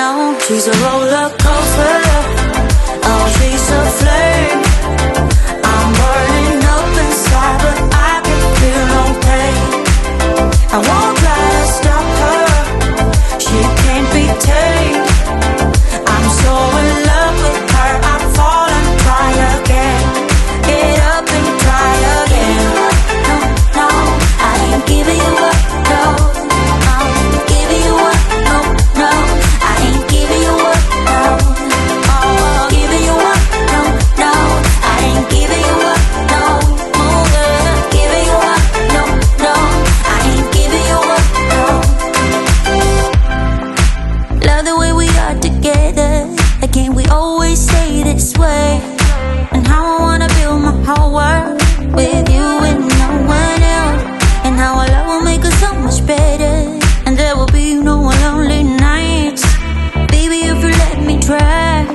no. She's a roller coaster. Oh, she's a flame. I'm burning up inside, but I can feel no pain. I won't try to stop her. She can't be tamed. I'm so in love with her. I fall and try again. Get up and try again. No, no, I ain't giving you up. No, I'm giving you up. No, no, I ain't giving you up. No, oh, giving you up. No, no, I ain't giving you up. No, giving you up. No, no, I ain't giving you up. No. Love the way we are together. Again, we always stay this way. And how I wanna build my whole world with you and no one else. And how our love will make us so much better. And there will be no lonely nights. Baby, if you let me try,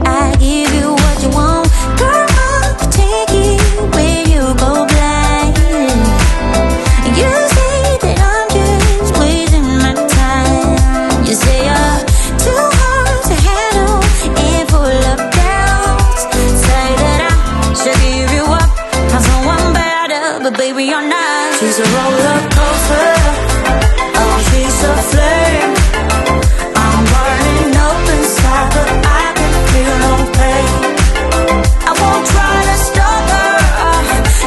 I give you what you want. Girl, I'll take it where you go blind. You say that I'm just wasting my time. You say you're too hard to handle and full of doubts. Say that I should give you up, find someone better, but baby you're not. She's a roller coaster. Oh, she's a flame. I'm burning up inside, but I can feel no pain. I won't try to stop her.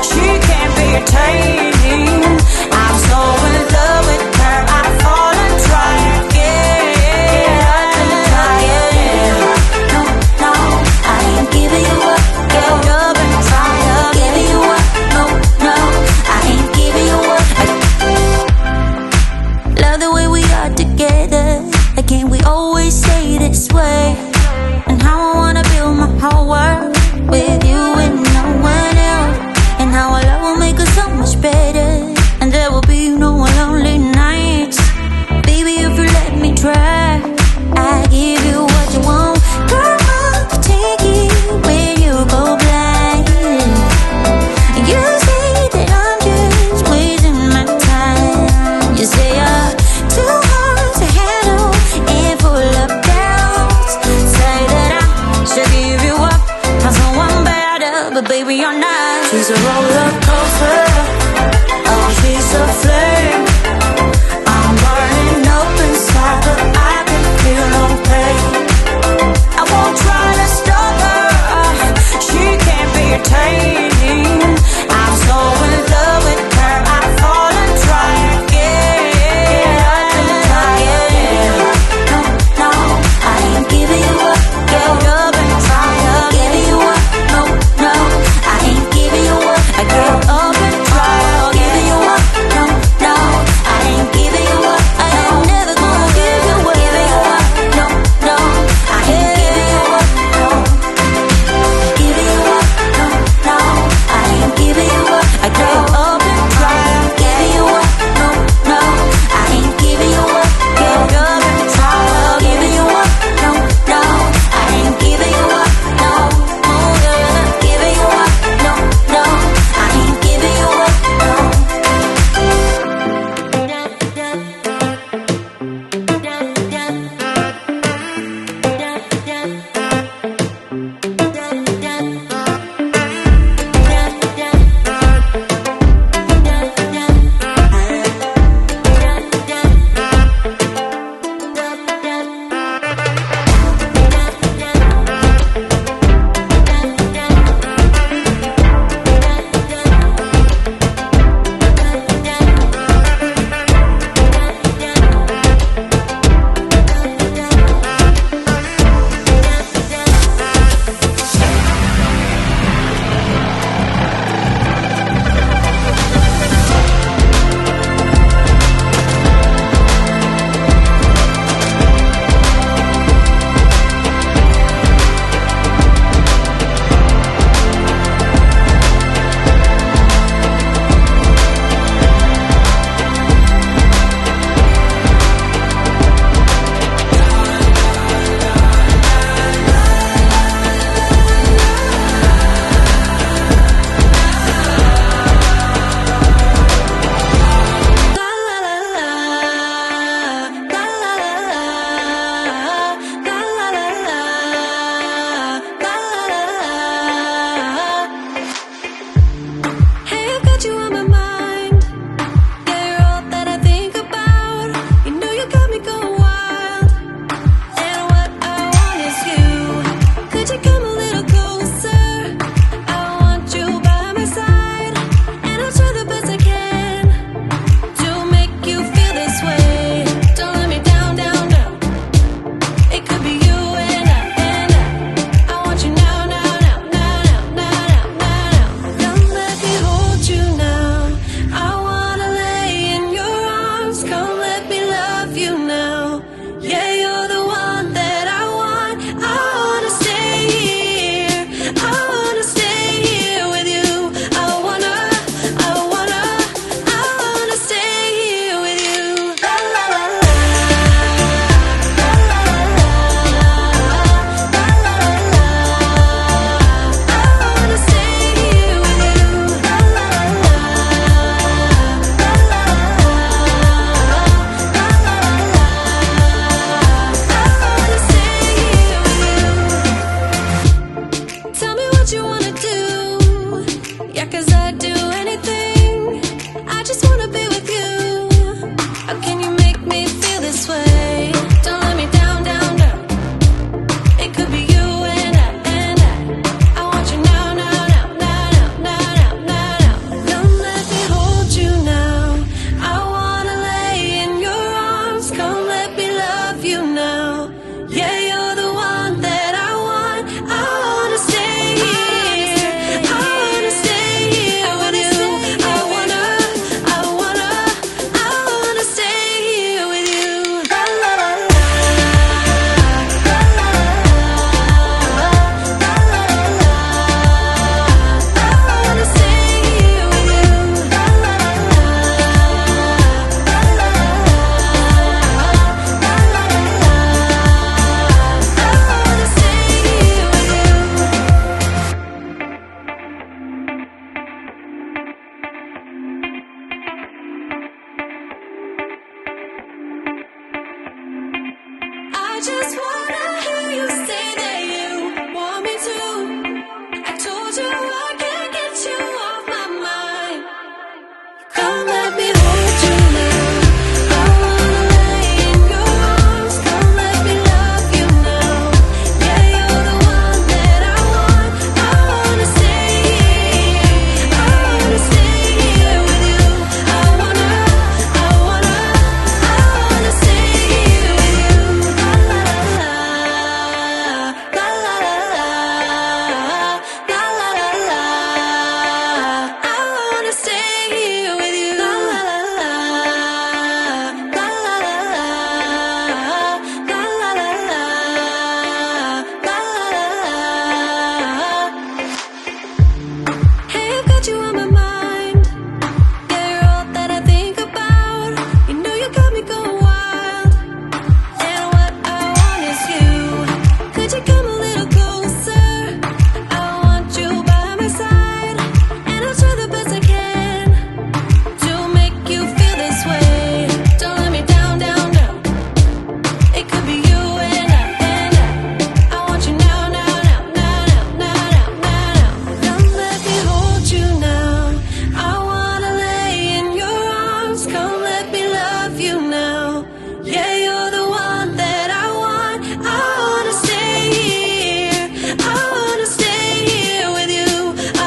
She can't be tamed. I'm so in love with her. I fall and try again. Try again. No, no, I ain't giving you up. Get up and try again. Giving you up. No, no, I ain't giving you up. Love the way we are together. Again, we always stay this way. And how I wanna build my whole world with you and no one else. And how our love will make us so much better. And there will be no lonely nights. Baby, if you let me try, I give you what you want. Girl, I'll take it where you go blind. You say that I'm just wasting my time. You say you're too hard to handle and full of doubts. Say that I should give you up, find someone better, but baby you're not. She's a roller coaster. Oh, she's a flame. I'm burning up inside, but I can feel no pain. I won't try to stop her. She can't be tamed. I'm so in love with her. I fall and try again. Try again. No, no, I ain't giving you up. Get up and try again. Giving you up. No, no, I ain't giving you up. just wanna hear you say that you want me to. I told you I can't get you off my mind. Come let me hold you now. I wanna lay in your arms. Come let me love you now. Yeah, you're the one that I want. I wanna stay here. I wanna stay here with you. I wanna stay here with you. La la la, la la la la, la la la. I wanna stay here with you. La la la la, la la la la, la la la la, la la la. Hey, I've got you on my mind. Yeah, you're all that I think about. You know you got me going wild. And what I want is you. Could you come a little closer? I want you by my side. And I'll try the best I can to make you feel this way. Don't let me down, down, down. It could be you and I want you now, now, now, now, now, now, now, now. Come let me hold you now. I wanna lay in your arms. Come let me love you now. Yeah, you're the one that I want. I wanna stay here. I wanna stay here with you. I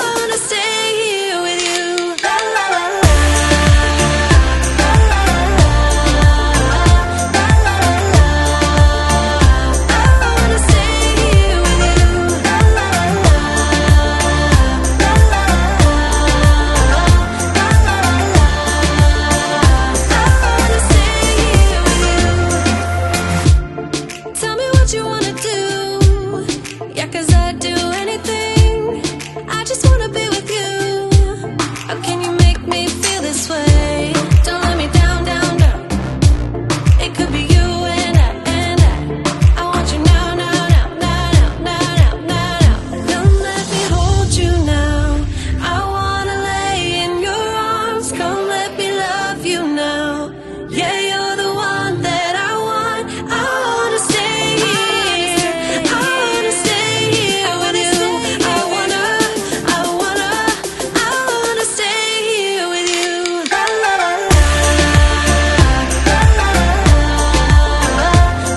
wanna stay here with you. La la la la, la la la la, la la la la. I wanna stay here with you. La la la la, la la la la, la la la la. I wanna stay here with you. Tell me what you wanna do. Yeah, 'cause I'd do anything. I just wanna be with you. How can you make me feel this way? Don't let me down, down, down. It could be you and I want you now, now, now, now, now, now, now, now. Come let me hold you now. I wanna lay in your arms. Come let me love you now. Yeah, you're the one that I want. I wanna stay here. I wanna stay here with you. I wanna stay here with you. La la la la, la la la la,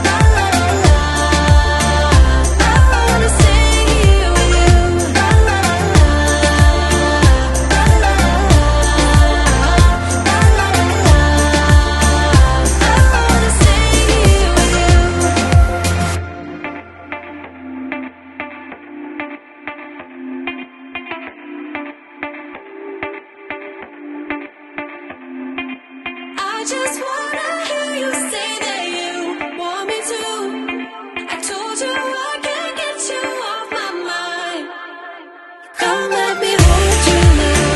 la la la la. I wanna stay here with you. La la la la, la la la la, la la la la. I wanna stay here with you. I just wanna hear you say that you want me to. I told you I can't get you off my mind. Come let me hold you now.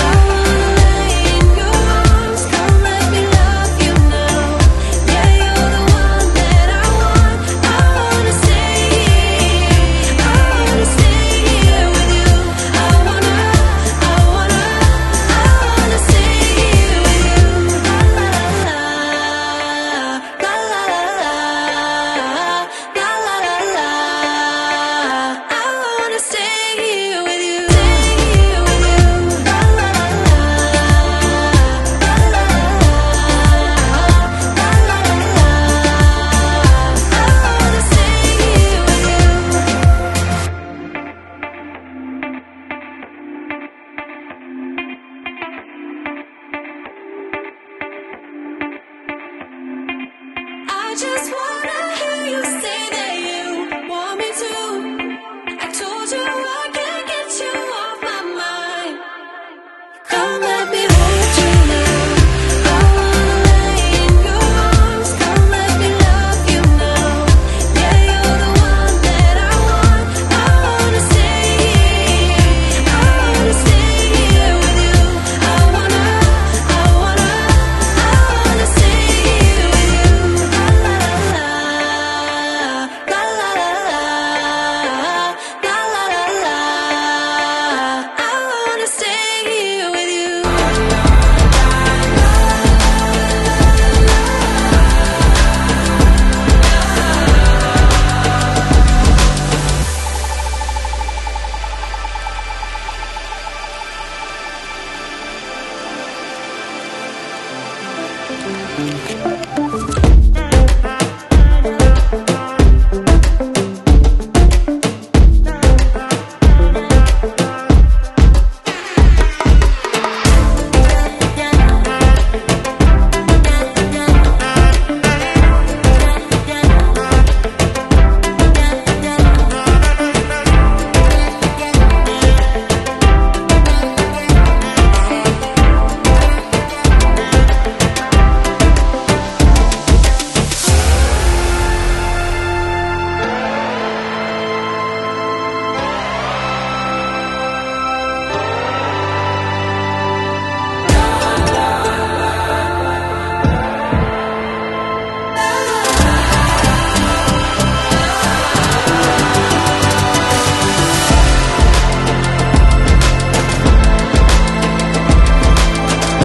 I wanna lay in your arms. Come let me love you now. Yeah, you're the one that I want. I wanna stay here. I wanna stay here with you. I wanna stay here with you. La la la la, la la la la, la la la la. I wanna stay here with you. Stay here with you. La la la la, la la la la, la la la la. I wanna stay here with you. I just want